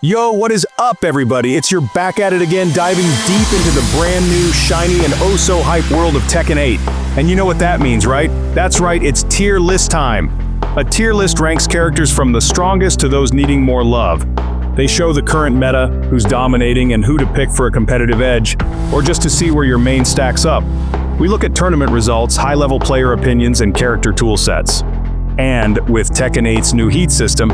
Yo, what is up, everybody? It's your back at it again, diving deep into the brand new, shiny, and oh-so-hype world of Tekken 8. And you know what that means, right? That's right, it's tier list time. A tier list ranks characters from the strongest to those needing more love. They show the current meta, who's dominating, and who to pick for a competitive edge, or just to see where your main stacks up. We look at tournament results, high-level player opinions, and character toolsets. And with Tekken 8's new heat system,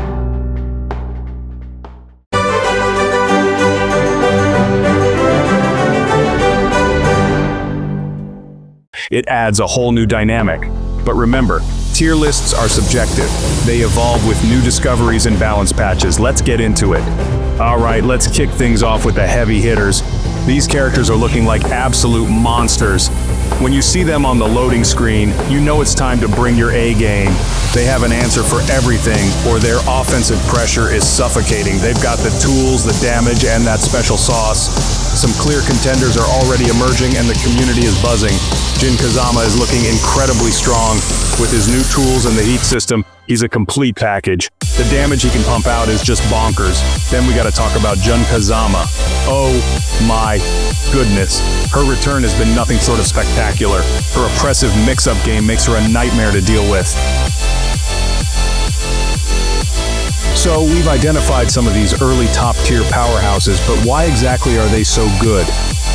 it adds a whole new dynamic. But remember, tier lists are subjective. They evolve with new discoveries and balance patches. Let's get into it. All right, let's kick things off with the heavy hitters. These characters are looking like absolute monsters. When you see them on the loading screen, you know it's time to bring your A game. They have an answer for everything, or their offensive pressure is suffocating. They've got the tools, the damage, and that special sauce. Some clear contenders are already emerging and the community is buzzing. Jin Kazama is looking incredibly strong. With his new tools and the heat system, he's a complete package. The damage he can pump out is just bonkers. Then we gotta talk about Jun Kazama. Oh my goodness. Her return has been nothing short of spectacular. Her oppressive mix-up game makes her a nightmare to deal with. So we've identified some of these early top-tier powerhouses, but why exactly are they so good?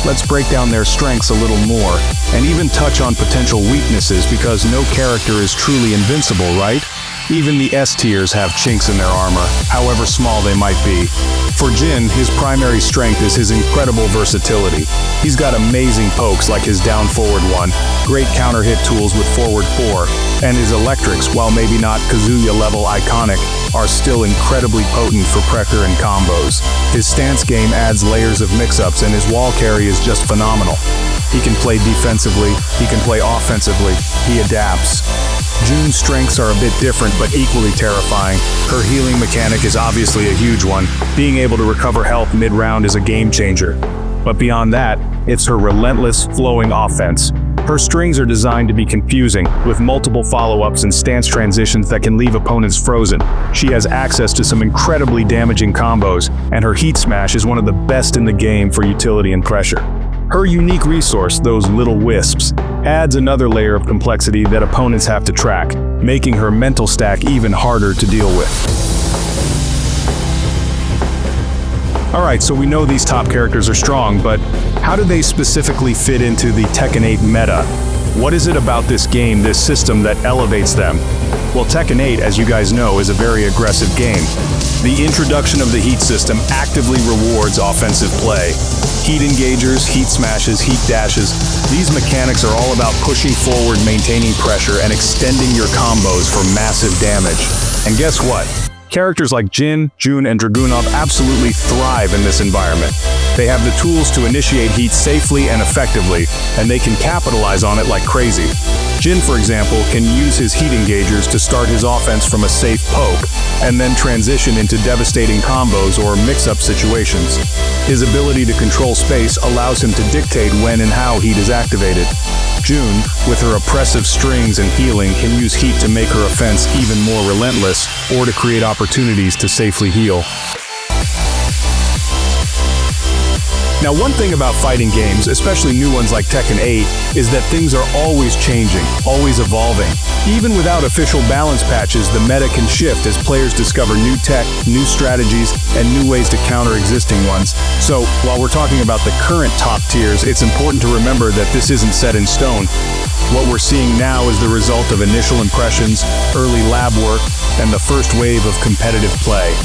Let's break down their strengths a little more, and even touch on potential weaknesses, because no character is truly invincible, right? Even the S tiers have chinks in their armor, however small they might be. For Jin, his primary strength is his incredible versatility. He's got amazing pokes like his down-forward one, great counter-hit tools with forward 4, and his electrics, while maybe not Kazuya-level iconic, are still incredibly potent for pressure and combos. His stance game adds layers of mix-ups, and his wall carry is just phenomenal. He can play defensively, he can play offensively, he adapts. Jun's strengths are a bit different but equally terrifying. Her healing mechanic is obviously a huge one. Being able to recover health mid-round is a game changer. But beyond that, it's her relentless, flowing offense. Her strings are designed to be confusing, with multiple follow-ups and stance transitions that can leave opponents frozen. She has access to some incredibly damaging combos, and her heat smash is one of the best in the game for utility and pressure. Her unique resource, those little wisps, adds another layer of complexity that opponents have to track, making her mental stack even harder to deal with. Alright, so we know these top characters are strong, but how do they specifically fit into the Tekken 8 meta? What is it about this game, this system, that elevates them? Well, Tekken 8, as you guys know, is a very aggressive game. The introduction of the heat system actively rewards offensive play. Heat engagers, heat smashes, heat dashes, these mechanics are all about pushing forward, maintaining pressure, and extending your combos for massive damage. And guess what? Characters like Jin, Jun, and Dragunov absolutely thrive in this environment. They have the tools to initiate heat safely and effectively, and they can capitalize on it like crazy. Jin, for example, can use his heat engagers to start his offense from a safe poke, and then transition into devastating combos or mix-up situations. His ability to control space allows him to dictate when and how heat is activated. Jun, with her oppressive strings and healing, can use heat to make her offense even more relentless, or to create opportunities to safely heal. Now, one thing about fighting games, especially new ones like Tekken 8, is that things are always changing, always evolving. Even without official balance patches, the meta can shift as players discover new tech, new strategies, and new ways to counter existing ones. So, while we're talking about the current top tiers, it's important to remember that this isn't set in stone. What we're seeing now is the result of initial impressions, early lab work, and the first wave of competitive play.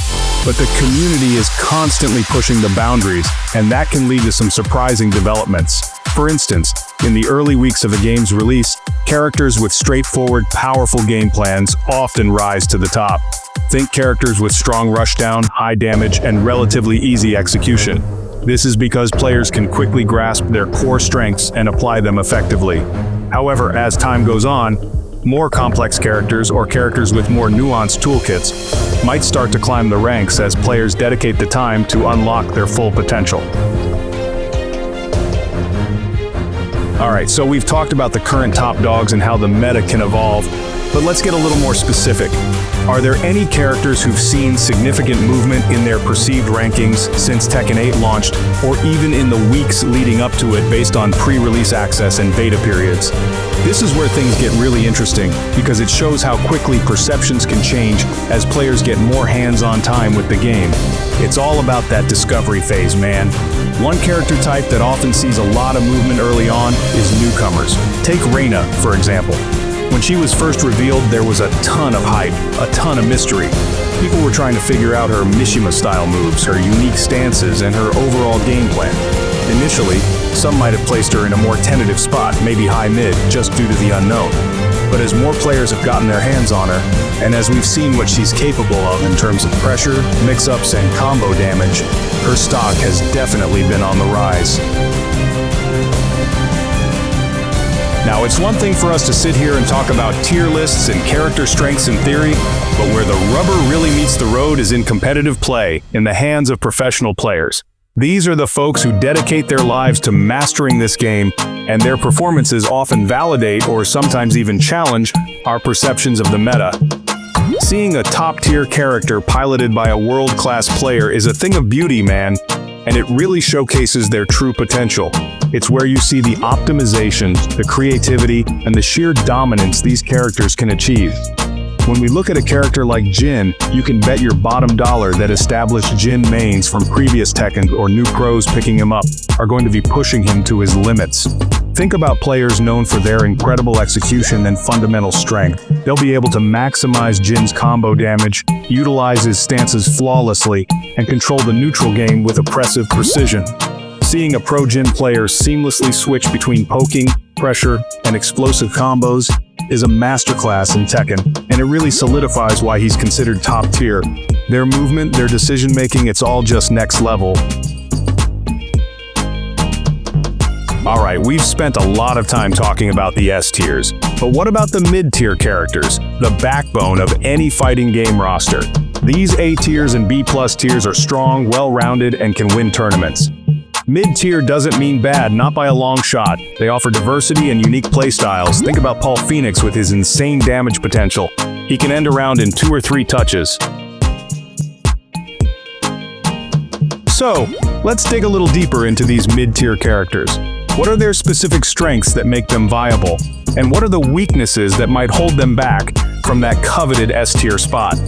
But the community is constantly pushing the boundaries, and that can lead to some surprising developments. For instance, in the early weeks of a game's release, characters with straightforward, powerful game plans often rise to the top. Think characters with strong rushdown, high damage, and relatively easy execution. This is because players can quickly grasp their core strengths and apply them effectively. However, as time goes on, more complex characters or characters with more nuanced toolkits might start to climb the ranks as players dedicate the time to unlock their full potential. Alright, so we've talked about the current top dogs and how the meta can evolve, But let's get a little more specific. Are there any characters who've seen significant movement in their perceived rankings since Tekken 8 launched, or even in the weeks leading up to it based on pre-release access and beta periods? This is where things get really interesting, because it shows how quickly perceptions can change as players get more hands-on time with the game. It's all about that discovery phase, man. One character type that often sees a lot of movement early on is newcomers. Take Reina, for example. When she was first revealed, there was a ton of hype, a ton of mystery. People were trying to figure out her Mishima-style moves, her unique stances, and her overall game plan. Initially, some might have placed her in a more tentative spot, maybe high-mid, just due to the unknown. But as more players have gotten their hands on her, and as we've seen what she's capable of in terms of pressure, mix-ups, and combo damage, her stock has definitely been on the rise. Now, it's one thing for us to sit here and talk about tier lists and character strengths in theory, but where the rubber really meets the road is in competitive play, in the hands of professional players. These are the folks who dedicate their lives to mastering this game, and their performances often validate or sometimes even challenge our perceptions of the meta. Seeing a top-tier character piloted by a world-class player is a thing of beauty, man, and it really showcases their true potential. It's where you see the optimization, the creativity, and the sheer dominance these characters can achieve. When we look at a character like Jin, you can bet your bottom dollar that established Jin mains from previous Tekken or new pros picking him up are going to be pushing him to his limits. Think about players known for their incredible execution and fundamental strength. They'll be able to maximize Jin's combo damage, utilize his stances flawlessly, and control the neutral game with oppressive precision. Seeing a pro Jin player seamlessly switch between poking, pressure, and explosive combos is a masterclass in Tekken, and it really solidifies why he's considered top tier. Their movement, their decision-making, it's all just next level. Alright, we've spent a lot of time talking about the S tiers, but what about the mid-tier characters, the backbone of any fighting game roster? These A tiers and B+ tiers are strong, well-rounded, and can win tournaments. Mid-tier doesn't mean bad, not by a long shot. They offer diversity and unique playstyles. Think about Paul Phoenix with his insane damage potential. He can end a round in 2 or 3 touches. So, let's dig a little deeper into these mid-tier characters. What are their specific strengths that make them viable? And what are the weaknesses that might hold them back from that coveted S-tier spot?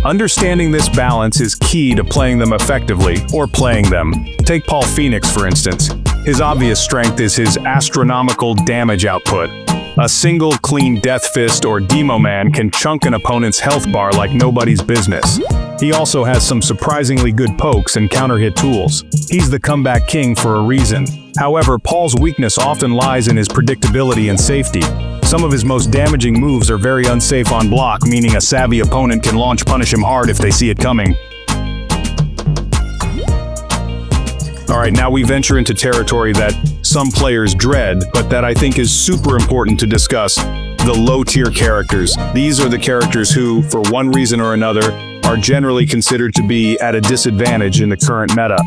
Understanding this balance is key to playing them effectively, or playing them. Take Paul Phoenix, for instance. His obvious strength is his astronomical damage output. A single clean Death Fist or Demo Man can chunk an opponent's health bar like nobody's business. He also has some surprisingly good pokes and counter-hit tools. He's the comeback king for a reason. However, Paul's weakness often lies in his predictability and safety. Some of his most damaging moves are very unsafe on block, meaning a savvy opponent can launch punish him hard if they see it coming. Alright, now we venture into territory that some players dread, but that I think is super important to discuss: the low-tier characters. These are the characters who, for one reason or another, are generally considered to be at a disadvantage in the current meta.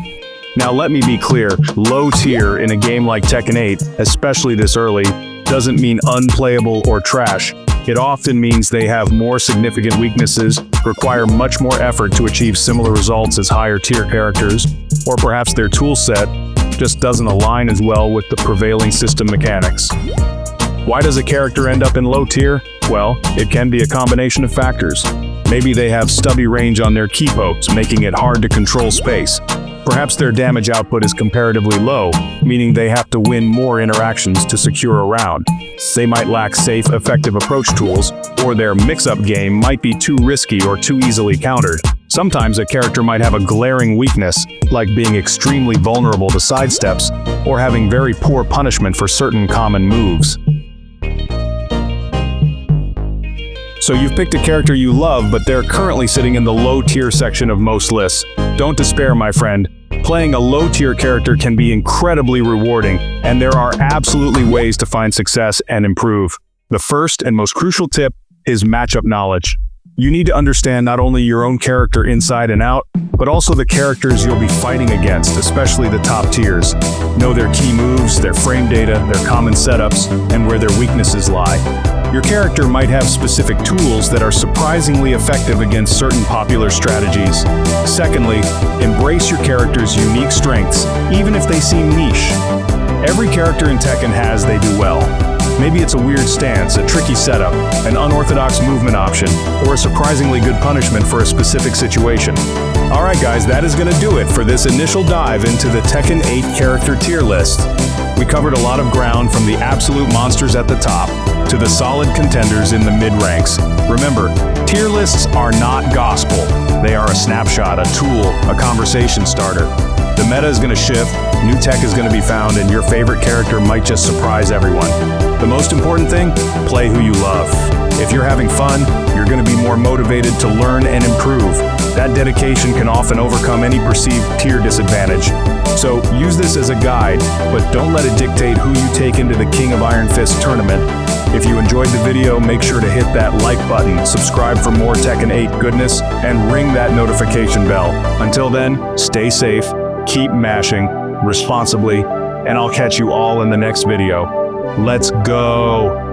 Now let me be clear, low tier in a game like Tekken 8, especially this early, doesn't mean unplayable or trash. It often means they have more significant weaknesses, require much more effort to achieve similar results as higher tier characters, or perhaps their toolset just doesn't align as well with the prevailing system mechanics. Why does a character end up in low tier? Well, it can be a combination of factors. Maybe they have stubby range on their key pokes, making it hard to control space. Perhaps their damage output is comparatively low, meaning they have to win more interactions to secure a round. They might lack safe, effective approach tools, or their mix-up game might be too risky or too easily countered. Sometimes a character might have a glaring weakness, like being extremely vulnerable to sidesteps, or having very poor punishment for certain common moves. So you've picked a character you love, but they're currently sitting in the low-tier section of most lists. Don't despair, my friend. Playing a low-tier character can be incredibly rewarding, and there are absolutely ways to find success and improve. The first and most crucial tip is matchup knowledge. You need to understand not only your own character inside and out, but also the characters you'll be fighting against, especially the top tiers. Know their key moves, their frame data, their common setups, and where their weaknesses lie. Your character might have specific tools that are surprisingly effective against certain popular strategies. Secondly, embrace your character's unique strengths, even if they seem niche. Every character in Tekken has they do well. Maybe it's a weird stance, a tricky setup, an unorthodox movement option, or a surprisingly good punishment for a specific situation. Alright guys, that is going to do it for this initial dive into the Tekken 8 character tier list. We covered a lot of ground from the absolute monsters at the top to the solid contenders in the mid-ranks. Remember, tier lists are not gospel. They are a snapshot, a tool, a conversation starter. The meta is going to shift, new tech is going to be found, and your favorite character might just surprise everyone. The most important thing? Play who you love. If you're having fun, you're going to be more motivated to learn and improve. That dedication can often overcome any perceived tier disadvantage. So use this as a guide, but don't let it dictate who you take into the King of Iron Fist tournament. If you enjoyed the video, make sure to hit that like button, subscribe for more Tekken 8 goodness, and ring that notification bell. Until then, stay safe, keep mashing responsibly, and I'll catch you all in the next video. Let's go!